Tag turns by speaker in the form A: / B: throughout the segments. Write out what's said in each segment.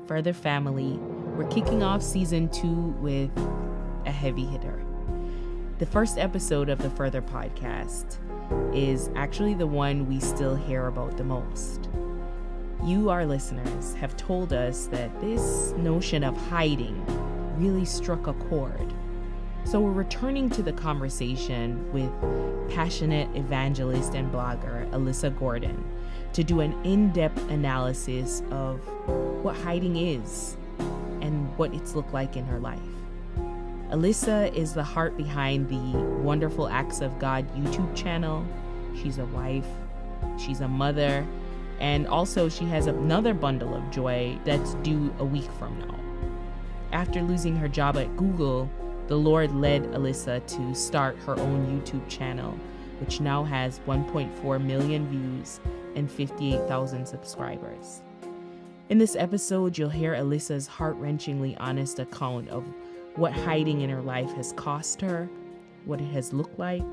A: Further family, we're kicking off season 2 with a heavy hitter. The first episode of the Further podcast is actually the one we still hear about the most. You, our listeners, have told us that this notion of hiding really struck a chord. So we're returning to the conversation with passionate evangelist and blogger Alyssa Gordon to do an in-depth analysis of what hiding is and what it's looked like in her life. Alyssa is the heart behind the Wonderful Acts of God YouTube channel. She's a wife, she's a mother, and also she has another bundle of joy that's due a week from now. After losing her job at Google, the Lord led Alyssa to start her own YouTube channel, which now has 1.4 million views and 58,000 subscribers. In this episode, you'll hear Alyssa's heart-wrenchingly honest account of what hiding in her life has cost her, what it has looked like,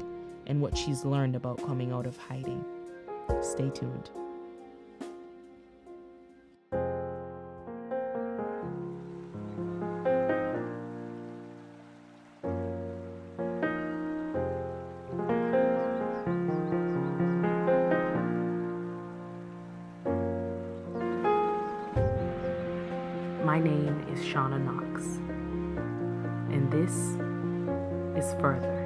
A: and what she's learned about coming out of hiding. Stay tuned. My name is Shauna Knox, and this is Further,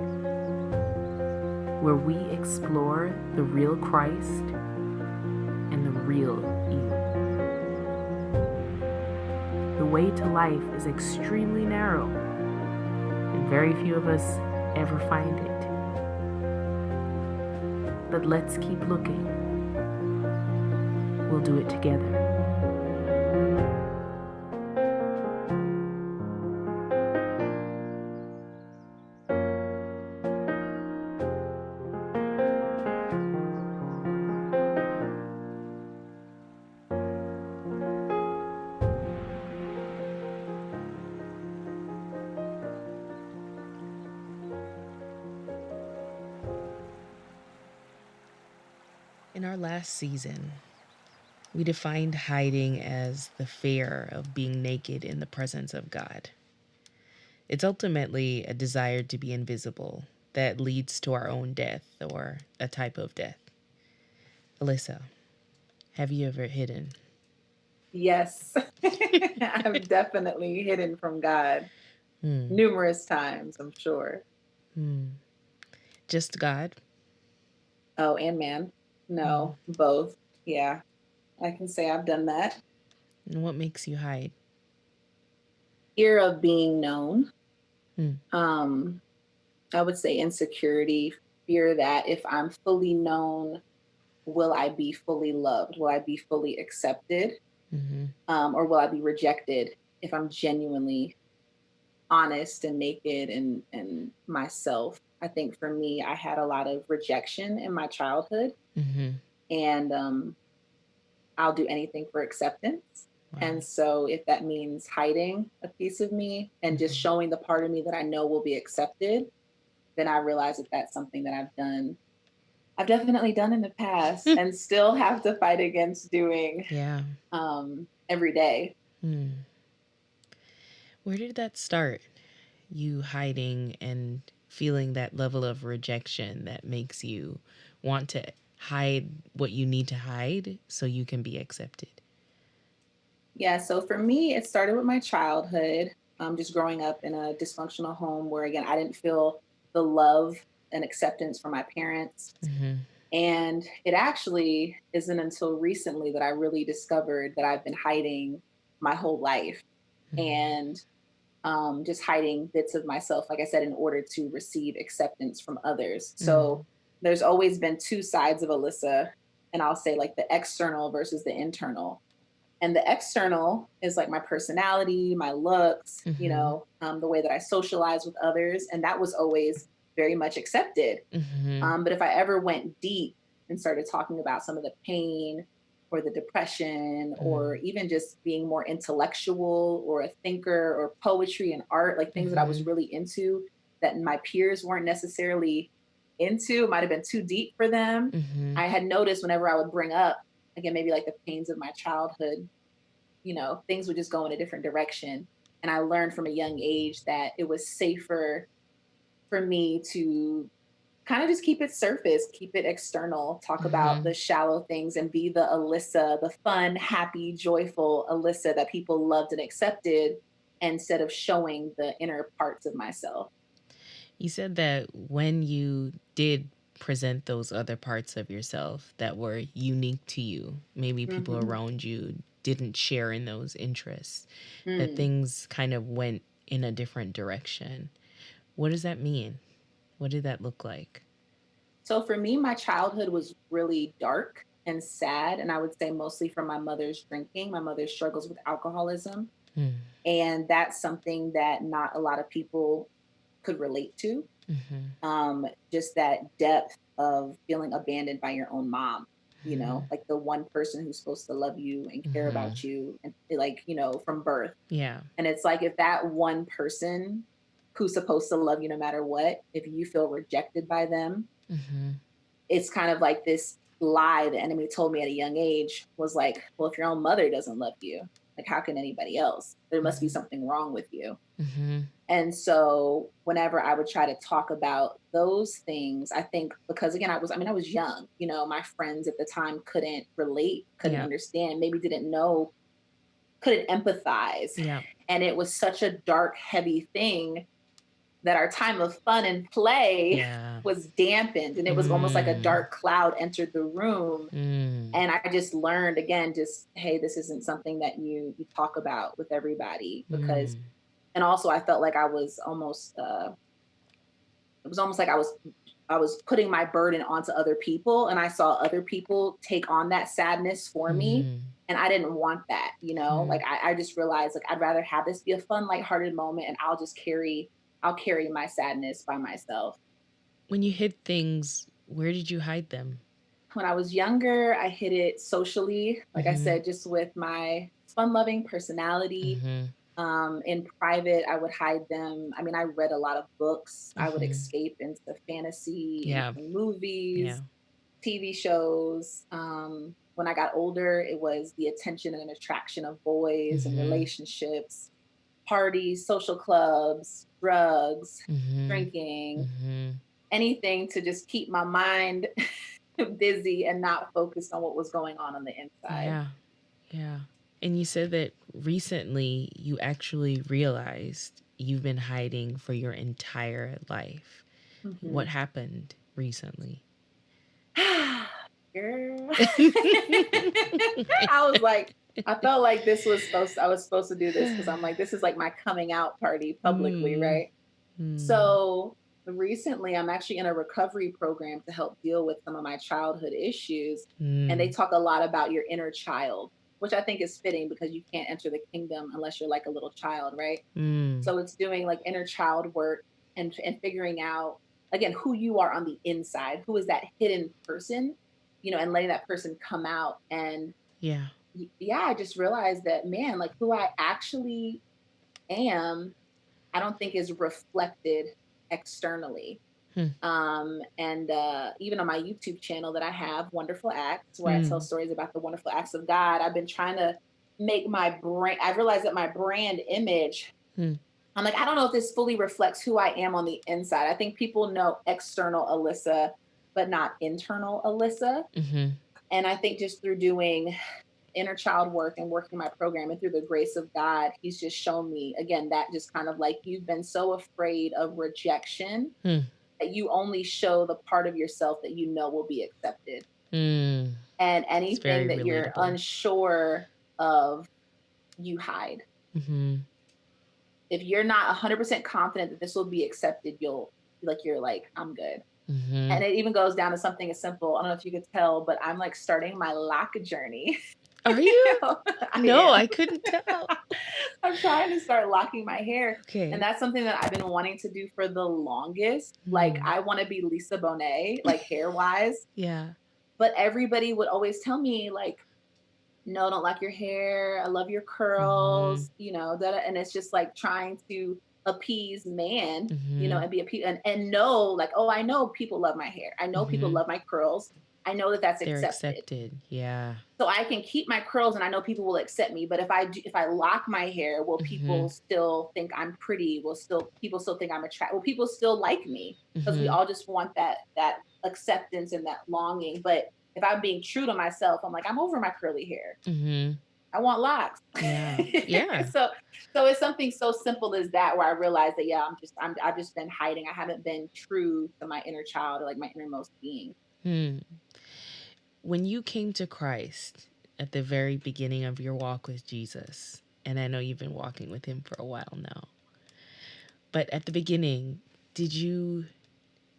A: where we explore the real Christ and the real you. The way to life is extremely narrow, and very few of us ever find it. But let's keep looking. We'll do it together. In our last season, we defined hiding as the fear of being naked in the presence of God. It's ultimately a desire to be invisible that leads to our own death or a type of death. Alyssa, have you ever hidden?
B: Yes, I've definitely hidden from God numerous times, I'm sure.
A: Just God?
B: Oh, and man. No, both. Yeah, I can say I've done that.
A: And what makes you hide?
B: Fear of being known.
A: Hmm.
B: I would say insecurity, fear that if I'm fully known, will I be fully loved? Will I be fully accepted? Or will I be rejected if I'm genuinely honest and naked and myself? I think for me, I had a lot of rejection in my childhood, and I'll do anything for acceptance.
A: Wow.
B: And so, if that means hiding a piece of me and just showing the part of me that I know will be accepted, then I realize that that's something that I've done. I've definitely done in the past and still have to fight against doing every day.
A: Where did that start? You hiding and feeling that level of rejection that makes you want to hide what you need to hide so you can be accepted.
B: Yeah, so for me, it started with my childhood, just growing up in a dysfunctional home where, again, I didn't feel the love and acceptance from my parents. And it actually isn't until recently that I really discovered that I've been hiding my whole life and just hiding bits of myself, like I said, in order to receive acceptance from others. So there's always been two sides of Alyssa, and I'll say like the external versus the internal. And the external is like my personality, my looks, the way that I socialize with others. And that was always very much accepted. But if I ever went deep and started talking about some of the pain or the depression or even just being more intellectual or a thinker or poetry and art, like things that I was really into that my peers weren't necessarily into, it might have been too deep for them. I had noticed whenever I would bring up, again, maybe like the pains of my childhood, things would just go in a different direction. And I learned from a young age that it was safer for me to kind of just keep it surface, keep it external, talk about
A: Mm-hmm.
B: the shallow things and be the Alyssa, the fun, happy, joyful Alyssa that people loved and accepted instead of showing the inner parts of myself.
A: You said that when you did present those other parts of yourself that were unique to you, maybe people
B: Hmm.
A: around you didn't share in those interests, that
B: Mm.
A: things kind of went in a different direction. What does that mean? What did that look like?
B: So for me, my childhood was really dark and sad. And I would say mostly from my mother's drinking. My mother struggles with alcoholism.
A: Mm.
B: And that's something that not a lot of people could relate to.
A: Mm-hmm.
B: Just that depth of feeling abandoned by your own mom,
A: Mm-hmm.
B: like the one person who's supposed to love you and care
A: Mm-hmm.
B: about you and like, from birth.
A: Yeah.
B: And it's like if that one person who's supposed to love you no matter what, if you feel rejected by them,
A: Mm-hmm.
B: it's kind of like this lie the enemy told me at a young age was like, well, if your own mother doesn't love you, like how can anybody else? There must be
A: Mm-hmm.
B: something wrong with you.
A: Mm-hmm.
B: And so whenever I would try to talk about those things, I think because again, I was young, my friends at the time couldn't relate, couldn't
A: Yeah.
B: understand, maybe didn't know, couldn't empathize.
A: Yeah.
B: And it was such a dark, heavy thing that our time of fun and play
A: Yeah.
B: was dampened. And it was almost like a
A: Mm.
B: dark cloud entered the room.
A: Mm.
B: And I just learned again, just, hey, this isn't something that you talk about with everybody because,
A: Mm.
B: and also I felt like I was almost, it was almost like I was putting my burden onto other people and I saw other people take on that sadness for me.
A: Mm.
B: And I didn't want that,
A: Mm.
B: like I just realized like I'd rather have this be a fun, lighthearted moment and I'll carry my sadness by myself.
A: When you hid things, where did you hide them?
B: When I was younger, I hid it socially, like I
A: Mm-hmm.
B: said, just with my fun loving personality.
A: Mm-hmm.
B: In private, I would hide them. I mean, I read a lot of books. I would
A: Mm-hmm.
B: escape into fantasy,
A: Yeah.
B: into
A: Yeah.
B: movies, TV shows. When I got older, it was the attention and attraction of boys and
A: Mm-hmm.
B: relationships, parties, social clubs, drugs,
A: Mm-hmm.
B: drinking,
A: Mm-hmm.
B: anything to just keep my mind busy and not focused on what was going on the inside.
A: Yeah. Yeah. And you said that recently you actually realized you've been hiding for your entire life. What
B: Mhm.
A: happened recently?
B: Girl. I was like, I felt like I was supposed to do this because I'm like, this is like my coming out party publicly,
A: Mm.
B: right?
A: Mm.
B: So recently, I'm actually in a recovery program to help deal with some of my childhood issues. And they
A: Mm.
B: talk a lot about your inner child, which I think is fitting because you can't enter the kingdom unless you're like a little child, right?
A: Mm.
B: So it's doing like inner child work and figuring out again who you are on the inside, who is that hidden person, and letting that person come out. And
A: Yeah.
B: yeah, I just realized that man, like who I actually am, I don't think is reflected externally.
A: Hmm.
B: And even on my YouTube channel that I have, Wonderful Acts, where I tell
A: Mm.
B: stories about the wonderful acts of God, I've been trying to make my brand, I realized that my brand image,
A: Hmm.
B: I'm like, I don't know if this fully reflects who I am on the inside. I think people know external Alyssa, but not internal Alyssa.
A: Mm-hmm.
B: And I think just through doing inner child work and working my program and through the grace of God, he's just shown me again that just kind of like you've been so afraid of rejection
A: Hmm.
B: that you only show the part of yourself that you know will be accepted.
A: Mm.
B: And
A: It's
B: anything
A: very
B: that you're
A: relatable.
B: unsure of, you hide.
A: Mm-hmm.
B: If you're not 100% confident that this will be accepted, you're like, I'm good.
A: Mm-hmm.
B: And it even goes down to something as simple. I don't know if you could tell, but I'm like starting my lock journey.
A: Are you?
B: I
A: No,
B: am.
A: I couldn't tell.
B: I'm trying to start locking my hair. And
A: Okay.
B: that's something that I've been wanting to do for the longest. Like,
A: Mm.
B: I want to be Lisa Bonet, like hair wise.
A: Yeah.
B: But everybody would always tell me, like, no, don't lock your hair. I love your
A: Mm-hmm.
B: curls, and it's just like trying to appease man,
A: Mm-hmm.
B: and be and know like, oh, I know people love my hair. I know people
A: Mm-hmm.
B: love my curls. I know that that's
A: They're
B: accepted.
A: accepted. Yeah.
B: So I can keep my curls and I know people will accept me. But if I lock my hair, will people
A: Mhm.
B: still think I'm pretty? Will still people still think I'm attractive? Will people still like me? Because we
A: Mhm.
B: all just want that acceptance and that longing. But if I'm being true to myself, I'm like, I'm over my curly hair.
A: Mhm.
B: I want locks.
A: Yeah. Yeah.
B: so so it's something so simple as that where I realize that yeah, I've just been hiding. I haven't been true to my inner child or like my innermost being.
A: Hmm. When you came to Christ at the very beginning of your walk with Jesus, and I know you've been walking with him for a while now, but at the beginning, did you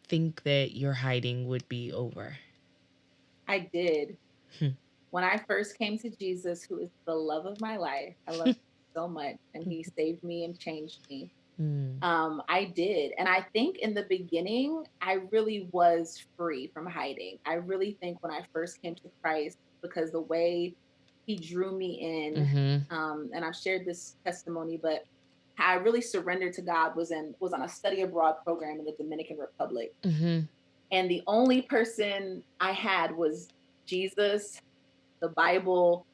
A: think that your hiding would be over?
B: I did.
A: Hmm.
B: When I first came to Jesus, who is the love of my life, I love him so much, and he saved me and changed me.
A: Hmm.
B: I did. And I think in the beginning, I really was free from hiding. I really think when I first came to Christ, because the way he drew me in,
A: Mhm.
B: and I've shared this testimony, but how I really surrendered to God was on a study abroad program in the Dominican Republic.
A: Mhm.
B: And the only person I had was Jesus, the Bible,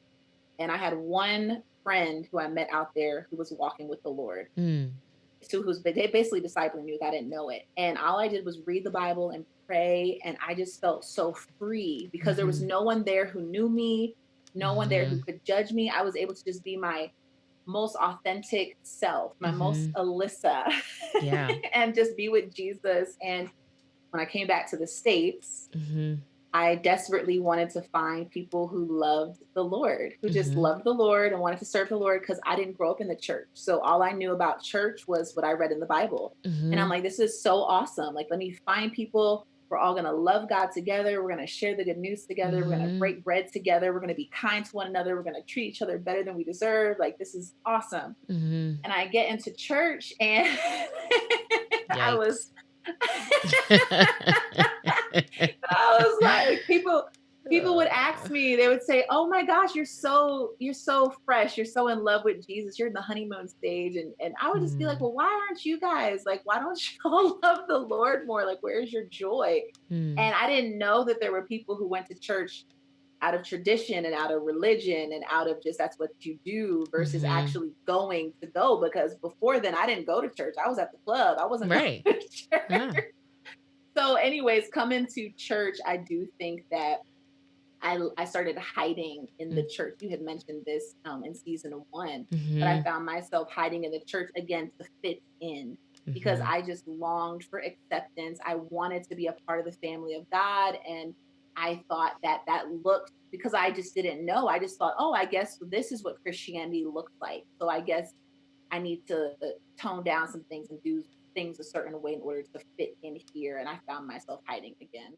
B: and I had one friend who I met out there who was walking with the Lord.
A: Mm.
B: So who's they basically discipling me. I didn't know it. And all I did was read the Bible and pray. And I just felt so free because there was
A: Mhm.
B: no one there who knew me, no one there who
A: Mhm.
B: could judge me. I was able to just be my most authentic self, my most
A: Mhm.
B: Alyssa,
A: Yeah.
B: and just be with Jesus. And when I came back to the States,
A: Mhm.
B: I desperately wanted to find people who loved the Lord, who just
A: Mhm.
B: loved the Lord and wanted to serve the Lord because I didn't grow up in the church. So all I knew about church was what I read in the Bible. And I'm
A: Mhm.
B: like, this is so awesome. Like, let me find people. We're all going to love God together. We're going to share the good news together. We're going to
A: Mhm.
B: break bread together. We're going to be kind to one another. We're going to treat each other better than we deserve. Like, this is awesome.
A: Mhm.
B: And I get into church and I was
A: Yikes.
B: I was like, people would ask me, they would say, "Oh my gosh, you're so fresh. You're so in love with Jesus. You're in the honeymoon stage." And I would just be like,
A: Mm.
B: "Well, why aren't you guys? Like, why don't you all love the Lord more? Like, where's your joy?"
A: Mm.
B: And I didn't know that there were people who went to church out of tradition and out of religion and out of just that's what you do versus
A: Mhm.
B: actually going to go because before then I didn't go to church. I was at the club. I wasn't going
A: Right.
B: to church.
A: Yeah.
B: So, anyways, coming to church, I do think that I started hiding in the
A: Mm.
B: church. You had mentioned this in season one, but I
A: Mhm.
B: found myself hiding in the church again to fit in because
A: Mhm.
B: I just longed for acceptance. I wanted to be a part of the family of God, and I thought that that looked because I just didn't know. I just thought, oh, I guess this is what Christianity looks like. So I guess I need to tone down some things and do things a certain way in order to fit in here. And I found myself hiding again.